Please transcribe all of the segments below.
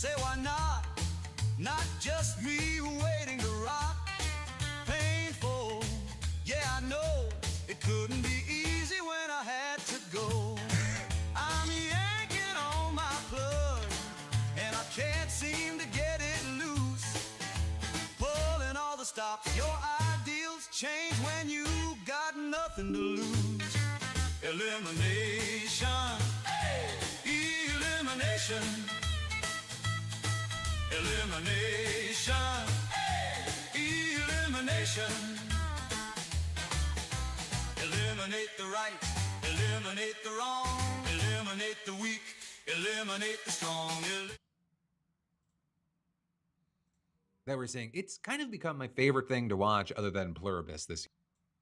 say why not? Not just me waiting to rock. Painful, yeah I know. It couldn't be easy when I had to go. I'm yanking on my plug, and I can't seem to get it loose. Pulling all the stops, your ideals change when you got nothing to lose. Elimination, elimination, elimination, elimination. Eliminate the right, eliminate the wrong, eliminate the weak, eliminate the strong. That we're saying it's kind of become my favorite thing to watch other than Pluribus this year.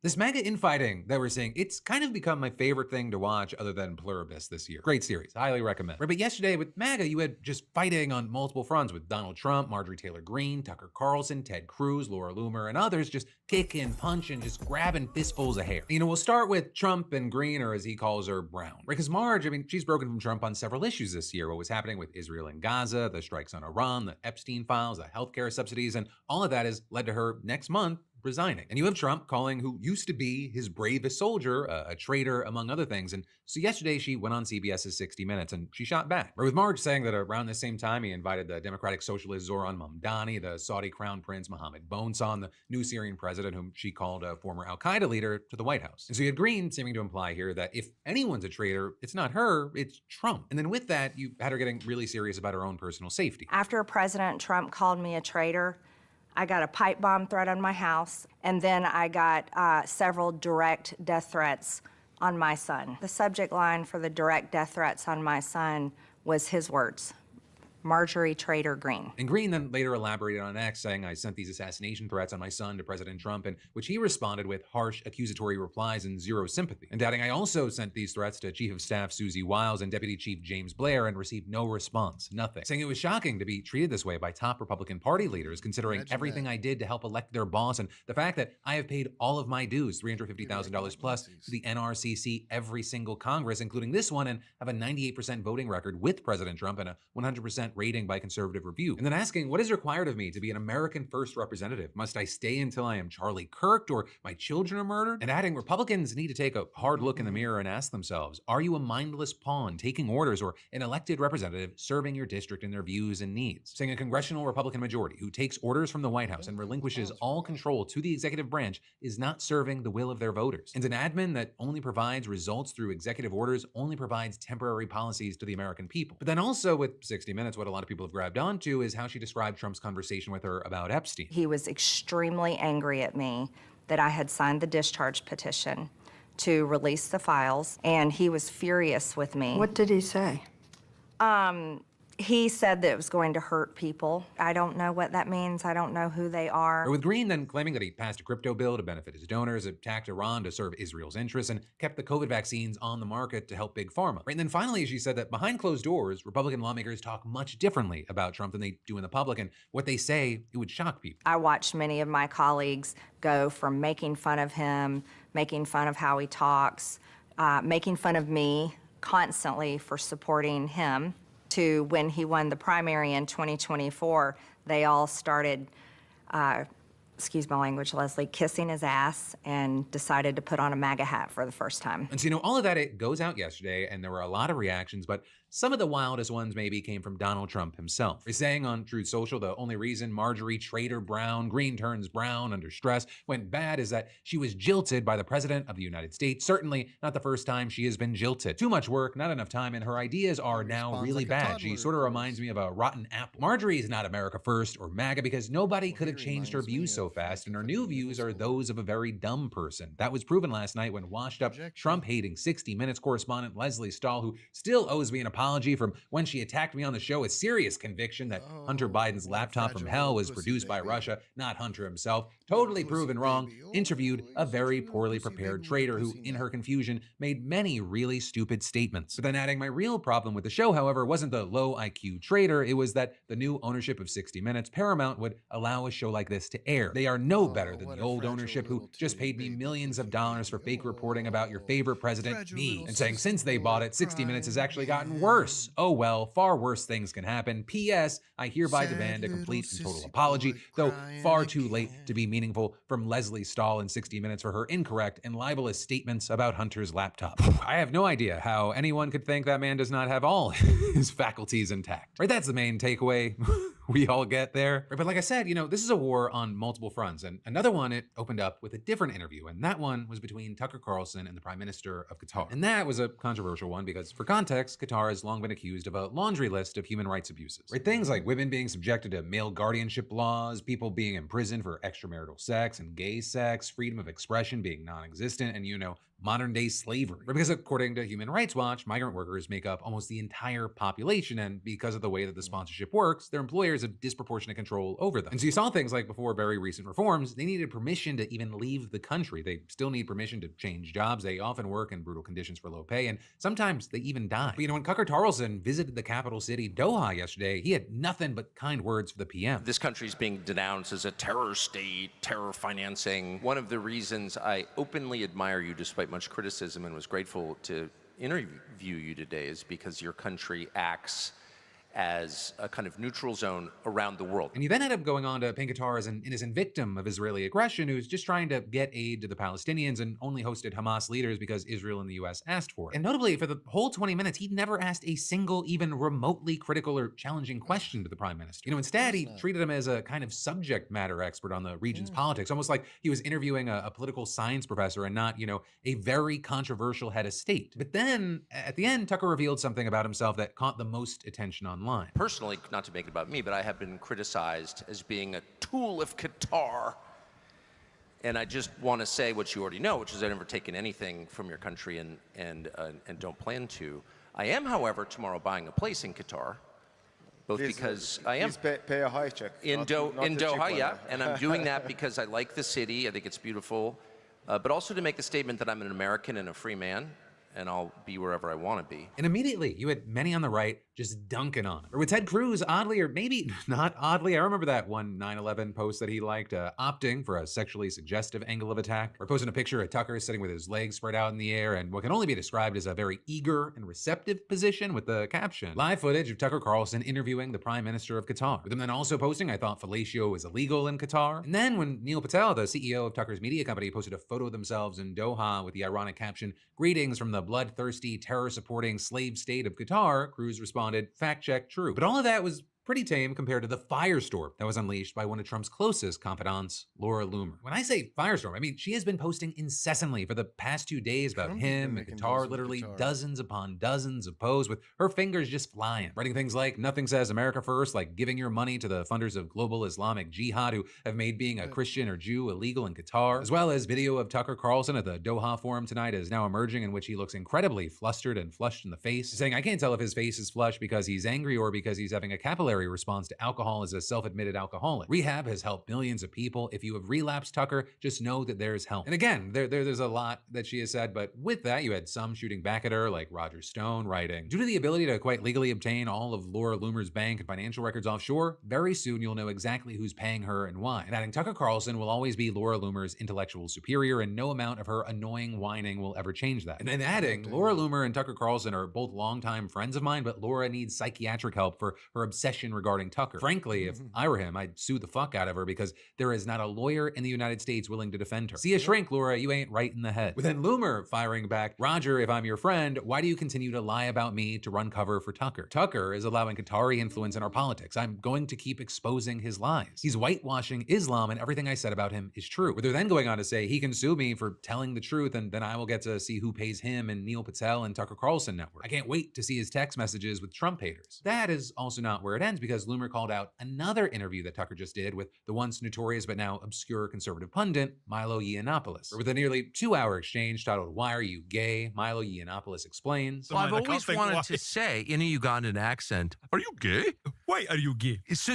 This MAGA infighting that we're seeing, it's kind of become my favorite thing to watch other than Pluribus this year. Great series, highly recommend. Right, but yesterday with MAGA, you had just fighting on multiple fronts with Donald Trump, Marjorie Taylor Greene, Tucker Carlson, Ted Cruz, Laura Loomer, and others just kicking, punching, just grabbing fistfuls of hair. You know, we'll start with Trump and Greene, or as he calls her, Brown. Right, because Marge, I mean, she's broken from Trump on several issues this year. What was happening with Israel and Gaza, the strikes on Iran, the Epstein files, the healthcare subsidies, and all of that has led to her next month resigning. And you have Trump calling who used to be his bravest soldier a traitor, among other things. And so yesterday she went on CBS's 60 Minutes and she shot back. Right, with Marge saying that around the same time he invited the Democratic Socialist Zoran Mamdani, the Saudi Crown Prince Mohammed Bonsan, the new Syrian president whom she called a former Al-Qaeda leader, to the White House. And so you had Greene seeming to imply here that if anyone's a traitor, it's not her, it's Trump. And then with that, you had her getting really serious about her own personal safety. After President Trump called me a traitor, I got a pipe bomb threat on my house, and then I got several direct death threats on my son. The subject line for the direct death threats on my son was his words: Marjorie Traitor Greene. And Greene then later elaborated on X, saying, I sent these assassination threats on my son to President Trump, in which he responded with harsh accusatory replies and zero sympathy. And adding, I also sent these threats to Chief of Staff Susie Wiles and Deputy Chief James Blair and received no response, nothing. Saying it was shocking to be treated this way by top Republican Party leaders, considering everything I did to help elect their boss and the fact that I have paid all of my dues, $350,000 plus, to the NRCC every single Congress, including this one, and have a 98% voting record with President Trump and a 100% rating by Conservative Review. And then asking, what is required of me to be an American first representative? Must I stay until I am Charlie Kirk or my children are murdered? And adding, Republicans need to take a hard look in the mirror and ask themselves, are you a mindless pawn taking orders or an elected representative serving your district and their views and needs? Saying a congressional Republican majority who takes orders from the White House and relinquishes all control to the executive branch is not serving the will of their voters. And an admin that only provides results through executive orders only provides temporary policies to the American people. But then also with 60 Minutes, what a lot of people have grabbed onto is how she described Trump's conversation with her about Epstein. He was extremely angry at me that I had signed the discharge petition to release the files, and he was furious with me. What did he say? He said that it was going to hurt people. I don't know what that means. I don't know who they are. Or with Greene then claiming that he passed a crypto bill to benefit his donors, attacked Iran to serve Israel's interests, and kept the COVID vaccines on the market to help Big Pharma. Right, and then finally she said that behind closed doors, Republican lawmakers talk much differently about Trump than they do in the public, and what they say, it would shock people. I watched many of my colleagues go from making fun of him, making fun of how he talks, making fun of me constantly for supporting him, to when he won the primary in 2024, they all started, excuse my language, Leslie, kissing his ass and decided to put on a MAGA hat for the first time. And so, you know, all of that, it goes out yesterday, and there were a lot of reactions, but some of the wildest ones maybe came from Donald Trump himself. He's saying on Truth Social, the only reason Marjorie Traitor Brown, Greene turns brown under stress, went bad is that she was jilted by the President of the United States. Certainly not the first time she has been jilted. Too much work, not enough time, and her ideas are now really bad. She sort of reminds me of a rotten apple. Marjorie is not America First or MAGA because nobody could have changed her views so fast, and her new views are those of a very dumb person. That was proven last night when washed-up, Trump-hating 60 Minutes correspondent Leslie Stahl, who still owes me an apology from when she attacked me on the show, a serious conviction that Hunter Biden's laptop from hell was produced by Russia, not Hunter himself, totally proven wrong, interviewed a very poorly prepared traitor who, in her confusion, made many really stupid statements. But then adding, my real problem with the show, however, wasn't the low IQ traitor, it was that the new ownership of 60 Minutes, Paramount, would allow a show like this to air. They are no better than the old ownership who just paid me millions of dollars for fake reporting about your favorite president, me, and saying since they bought it, 60 Minutes has actually gotten worse worse. Oh well, far worse things can happen. P.S. I hereby demand a complete and total apology, though far too late to be meaningful, from Leslie Stahl in 60 Minutes for her incorrect and libelous statements about Hunter's laptop. I have no idea how anyone could think that man does not have all his faculties intact. Right, that's the main takeaway we all get there. But like I said, this is a war on multiple fronts. And another one, it opened up with a different interview. And that one was between Tucker Carlson and the Prime Minister of Qatar. And that was a controversial one because, for context, Qatar has long been accused of a laundry list of human rights abuses. Right? Things like women being subjected to male guardianship laws, people being imprisoned for extramarital sex and gay sex, freedom of expression being non-existent, and modern day slavery. Because according to Human Rights Watch, migrant workers make up almost the entire population, and because of the way that the sponsorship works, their employers have disproportionate control over them. And so you saw things like before very recent reforms, they needed permission to even leave the country. They still need permission to change jobs. They often work in brutal conditions for low pay, and sometimes they even die. But when Tucker Carlson visited the capital city, Doha, yesterday, he had nothing but kind words for the PM. This country's being denounced as a terror state, terror financing. One of the reasons I openly admire you despite much criticism and was grateful to interview you today is because your country acts as a kind of neutral zone around the world. And he then ended up going on to paint Qatar as an innocent victim of Israeli aggression who's just trying to get aid to the Palestinians and only hosted Hamas leaders because Israel and the US asked for it. And notably, for the whole 20 minutes, he never asked a single, even remotely critical or challenging question to the Prime Minister. Instead, he treated him as a kind of subject matter expert on the region's politics, almost like he was interviewing a political science professor and not, a very controversial head of state. But then, at the end, Tucker revealed something about himself that caught the most attention online. Personally, not to make it about me, but I have been criticized as being a tool of Qatar. And I just want to say what you already know, which is I've never taken anything from your country and don't plan to. I am, however, tomorrow buying a place in Qatar, both because I am pay a high check in Doha, yeah, and I'm doing that because I like the city. I think it's beautiful, but also to make the statement that I'm an American and a free man, and I'll be wherever I want to be. And immediately, you had many on the right just dunking on it. Or with Ted Cruz, oddly, or maybe not oddly, I remember that one 9/11 post that he liked, opting for a sexually suggestive angle of attack, or posting a picture of Tucker sitting with his legs spread out in the air and what can only be described as a very eager and receptive position with the caption, live footage of Tucker Carlson interviewing the Prime Minister of Qatar. With him then also posting, I thought fellatio was illegal in Qatar. And then when Neil Patel, the CEO of Tucker's media company, posted a photo of themselves in Doha with the ironic caption, greetings from the bloodthirsty, terror-supporting slave state of Qatar, Cruz responded, fact check, true. But all of that was pretty tame compared to the firestorm that was unleashed by one of Trump's closest confidants, Laura Loomer. When I say firestorm, I mean she has been posting incessantly for the past 2 days about him and Qatar, literally dozens upon dozens of posts with her fingers just flying, writing things like nothing says America first, like giving your money to the funders of global Islamic jihad who have made being a Christian or Jew illegal in Qatar, as well as video of Tucker Carlson at the Doha Forum tonight is now emerging in which he looks incredibly flustered and flushed in the face, saying I can't tell if his face is flushed because he's angry or because he's having a capillary response to alcohol as a self-admitted alcoholic. Rehab has helped millions of people. If you have relapsed, Tucker, just know that there's help. And again, there's a lot that she has said, but with that, you had some shooting back at her, like Roger Stone writing, due to the ability to quite legally obtain all of Laura Loomer's bank and financial records offshore, very soon you'll know exactly who's paying her and why. And adding Tucker Carlson will always be Laura Loomer's intellectual superior, and no amount of her annoying whining will ever change that. And then adding, Laura Loomer and Tucker Carlson are both longtime friends of mine, but Laura needs psychiatric help for her obsession regarding Tucker. Frankly, if I were him, I'd sue the fuck out of her because there is not a lawyer in the United States willing to defend her. See a shrink, Laura, you ain't right in the head. With then Loomer firing back, Roger, if I'm your friend, why do you continue to lie about me to run cover for Tucker? Tucker is allowing Qatari influence in our politics. I'm going to keep exposing his lies. He's whitewashing Islam and everything I said about him is true. But they're then going on to say he can sue me for telling the truth and then I will get to see who pays him and Neil Patel and Tucker Carlson network. I can't wait to see his text messages with Trump haters. That is also not where it ends because Loomer called out another interview that Tucker just did with the once notorious but now obscure conservative pundit, Milo Yiannopoulos. With a nearly 2-hour exchange titled, Why Are You Gay? Milo Yiannopoulos explains. Well, I've always wanted to say, in a Ugandan accent, are you gay? Why are you gay? So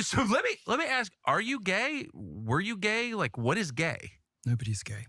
let me ask, are you gay? Were you gay? Like, what is gay? Nobody's gay.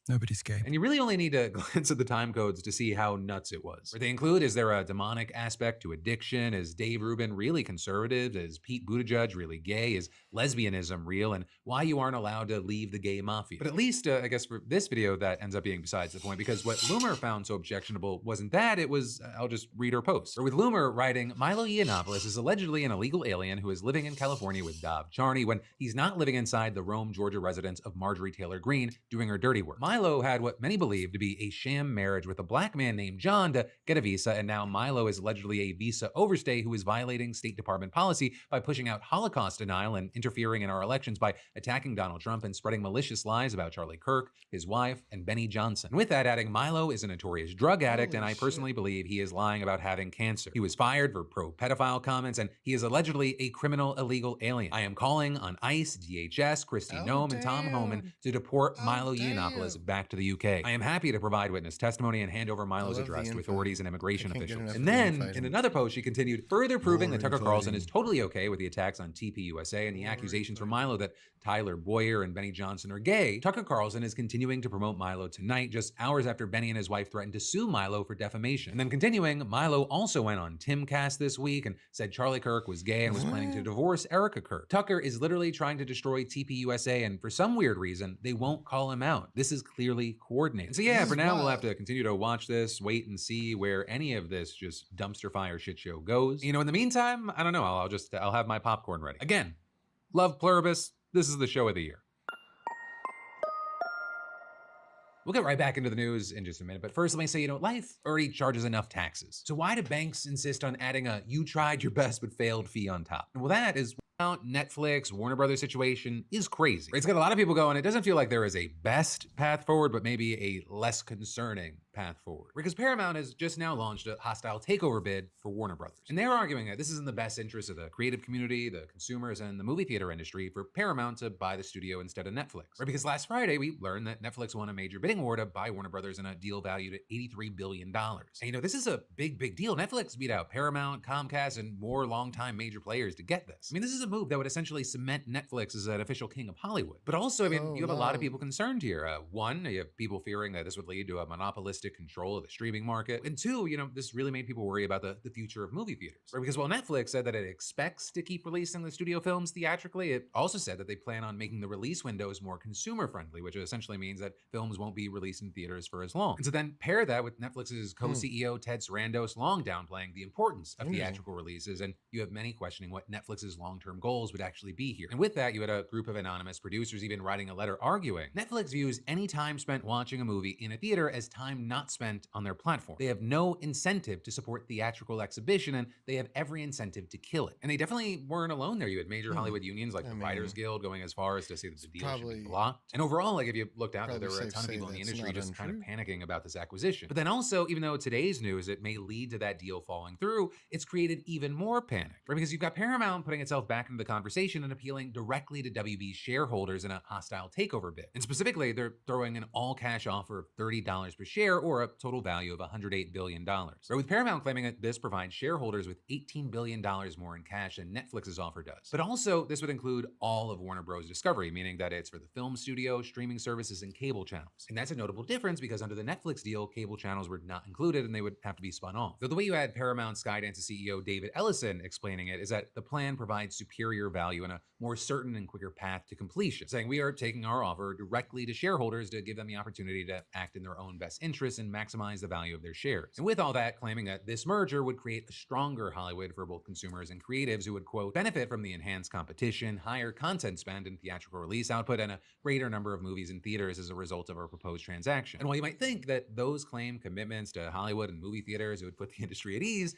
Nobody's gay. And you really only need to glance at the time codes to see how nuts it was. What they include, is there a demonic aspect to addiction? Is Dave Rubin really conservative? Is Pete Buttigieg really gay? Is lesbianism real? And why you aren't allowed to leave the gay mafia. But at least, I guess for this video, that ends up being besides the point, because what Loomer found so objectionable wasn't that, it was, I'll just read her post. Or with Loomer writing, Milo Yiannopoulos is allegedly an illegal alien who is living in California with Dov Charney when he's not living inside the Rome, Georgia residence of Marjorie Taylor Greene doing her dirty work. Milo had what many believe to be a sham marriage with a black man named John to get a visa, and now Milo is allegedly a visa overstay who is violating State Department policy by pushing out Holocaust denial and interfering in our elections by attacking Donald Trump and spreading malicious lies about Charlie Kirk, his wife, and Benny Johnson. With that, adding Milo is a notorious drug addict, and I personally believe he is lying about having cancer. He was fired for pro-pedophile comments, and he is allegedly a criminal illegal alien. I am calling on ICE, DHS, Kristi Noem, and Tom Homan to deport Milo Yiannopoulos back to the UK. I am happy to provide witness testimony and hand over Milo's address to authorities and immigration officials. And then, in another post, she continued, further proving that Tucker Carlson is totally okay with the attacks on TPUSA and the accusations from Milo that Tyler Boyer and Benny Johnson are gay. Tucker Carlson is continuing to promote Milo tonight, just hours after Benny and his wife threatened to sue Milo for defamation. And then continuing, Milo also went on Timcast this week and said Charlie Kirk was gay and was planning to divorce Erica Kirk. Tucker is literally trying to destroy TPUSA, and for some weird reason, they won't call him out. This is clearly coordinated. And so yeah, for now, we'll have to continue to watch this, wait and see where any of this just dumpster fire shit show goes. You know, in the meantime, I don't know, I'll have my popcorn ready. Again, love Pluribus. This is the show of the year. We'll get right back into the news in just a minute, but first let me say, life already charges enough taxes. So why do banks insist on adding a you tried your best but failed fee on top? Well, that is Netflix, Warner Brothers situation is crazy. It's got a lot of people going, it doesn't feel like there is a best path forward, but maybe a less concerning path forward. Because Paramount has just now launched a hostile takeover bid for Warner Brothers. And they're arguing that this is in the best interest of the creative community, the consumers, and the movie theater industry for Paramount to buy the studio instead of Netflix. Right? Because last Friday, we learned that Netflix won a major bidding war to buy Warner Brothers in a deal valued at $83 billion. And this is a big deal. Netflix beat out Paramount, Comcast, and more longtime major players to get this. I mean, this is a move that would essentially cement Netflix as an official king of Hollywood. But also, you have a lot of people concerned here. One, you have people fearing that this would lead to a monopolistic control of the streaming market. And two, this really made people worry about the future of movie theaters. Right? Because while Netflix said that it expects to keep releasing the studio films theatrically, it also said that they plan on making the release windows more consumer friendly, which essentially means that films won't be released in theaters for as long. And so then pair that with Netflix's co-CEO Ted Sarandos long downplaying the importance of theatrical releases, and you have many questioning what Netflix's long-term goals would actually be here. And with that, you had a group of anonymous producers even writing a letter arguing Netflix views any time spent watching a movie in a theater as time not spent on their platform. They have no incentive to support theatrical exhibition, and they have every incentive to kill it. And they definitely weren't alone there. You had major Hollywood unions like the Writers Guild going as far as to say that the deal should be blocked. And overall, if you looked out there were a ton of people in the industry just kind of panicking about this acquisition. But then also, even though today's news, it may lead to that deal falling through, it's created even more panic, right? Because you've got Paramount putting itself back into the conversation and appealing directly to WB's shareholders in a hostile takeover bid. And specifically, they're throwing an all-cash offer of $30 per share, or a total value of $108 billion. Right? With Paramount claiming that this provides shareholders with $18 billion more in cash than Netflix's offer does. But also, this would include all of Warner Bros. Discovery, meaning that it's for the film studio, streaming services, and cable channels. And that's a notable difference because under the Netflix deal, cable channels were not included and they would have to be spun off. Though the way you had Paramount Skydance's CEO David Ellison explaining it is that the plan provides superior value and a more certain and quicker path to completion, saying we are taking our offer directly to shareholders to give them the opportunity to act in their own best interests and maximize the value of their shares. And with all that, claiming that this merger would create a stronger Hollywood for both consumers and creatives who would, quote, benefit from the enhanced competition, higher content spend and theatrical release output, and a greater number of movies in theaters as a result of our proposed transaction. And while you might think that those claim commitments to Hollywood and movie theaters would put the industry at ease,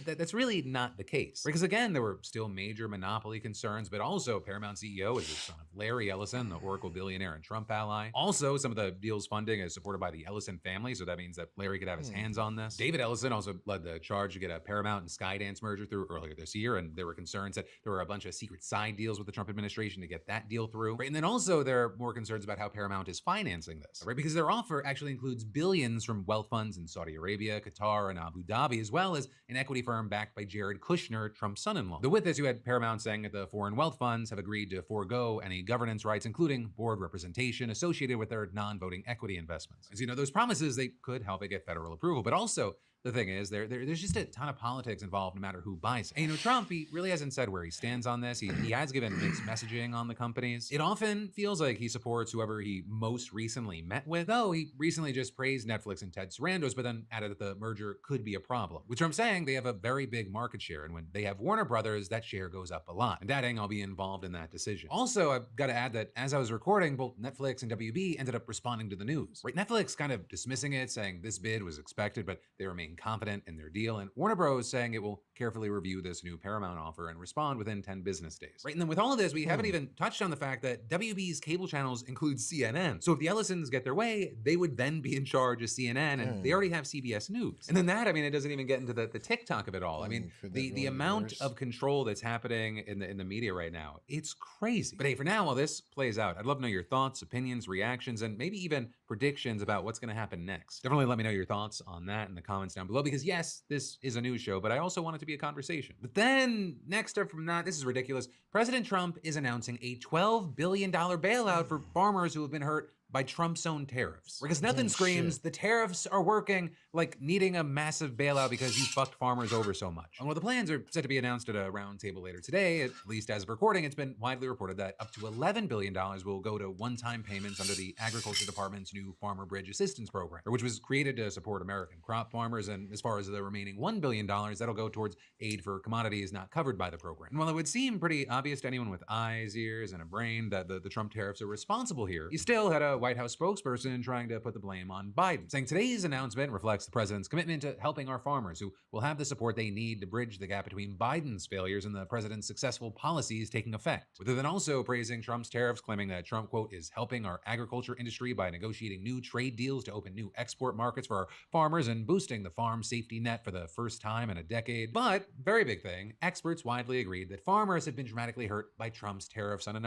that's really not the case. Because again, there were still major monopoly concerns, but also Paramount CEO is the son of Larry Ellison, the Oracle billionaire and Trump ally. Also, some of the deal's funding is supported by the Ellison family, so that means that Larry could have his hands on this. David Ellison also led the charge to get a Paramount and Skydance merger through earlier this year, and there were concerns that there were a bunch of secret side deals with the Trump administration to get that deal through. Right? And then also there are more concerns about how Paramount is financing this, right? Because their offer actually includes billions from wealth funds in Saudi Arabia, Qatar, and Abu Dhabi, as well as an equity firm backed by Jared Kushner, Trump's son-in-law. Though with this, you had Paramount saying that the foreign wealth funds have agreed to forego any governance rights, including board representation associated with their non-voting equity investments. As you know, those promises, they could help it get federal approval, but also the thing is, there's just a ton of politics involved no matter who buys it. And Trump, he really hasn't said where he stands on this. He has given mixed messaging on the companies. It often feels like he supports whoever he most recently met with, though he recently just praised Netflix and Ted Sarandos, but then added that the merger could be a problem. With Trump saying they have a very big market share, and when they have Warner Brothers, that share goes up a lot. And adding, I'll be involved in that decision. Also, I've got to add that as I was recording, both Netflix and WB ended up responding to the news. Right, Netflix kind of dismissing it, saying this bid was expected, but they remain confident in their deal, and Warner Bros. Saying it will carefully review this new Paramount offer and respond within 10 business days. Right, and then with all of this, we haven't even touched on the fact that WB's cable channels include CNN. So if the Ellisons get their way, they would then be in charge of CNN, and they already have CBS News. And then that, I mean, it doesn't even get into the TikTok of it all. I mean, the amount of control that's happening in the media right now, it's crazy. But hey, for now, while this plays out, I'd love to know your thoughts, opinions, reactions, and maybe even predictions about what's going to happen next. Definitely let me know your thoughts on that in the comments down below, because yes, this is a news show, but I also want it to be a conversation. But then next up from that, this is ridiculous. President Trump is announcing a $12 billion bailout for farmers who have been hurt by Trump's own tariffs. Because nothing screams, the tariffs are working, like needing a massive bailout because you fucked farmers over so much. And while the plans are set to be announced at a roundtable later today, at least as of recording, it's been widely reported that up to $11 billion will go to one-time payments under the Agriculture Department's new Farmer Bridge Assistance Program, which was created to support American crop farmers. And as far as the remaining $1 billion, that'll go towards aid for commodities not covered by the program. And while it would seem pretty obvious to anyone with eyes, ears, and a brain that the Trump tariffs are responsible here, you still had a White House spokesperson trying to put the blame on Biden, saying today's announcement reflects the president's commitment to helping our farmers, who will have the support they need to bridge the gap between Biden's failures and the president's successful policies taking effect. Rather than also praising Trump's tariffs, claiming that Trump, quote, is helping our agriculture industry by negotiating new trade deals to open new export markets for our farmers and boosting the farm safety net for the first time in a decade. But, very big thing, experts widely agreed that farmers have been dramatically hurt by Trump's tariffs on a number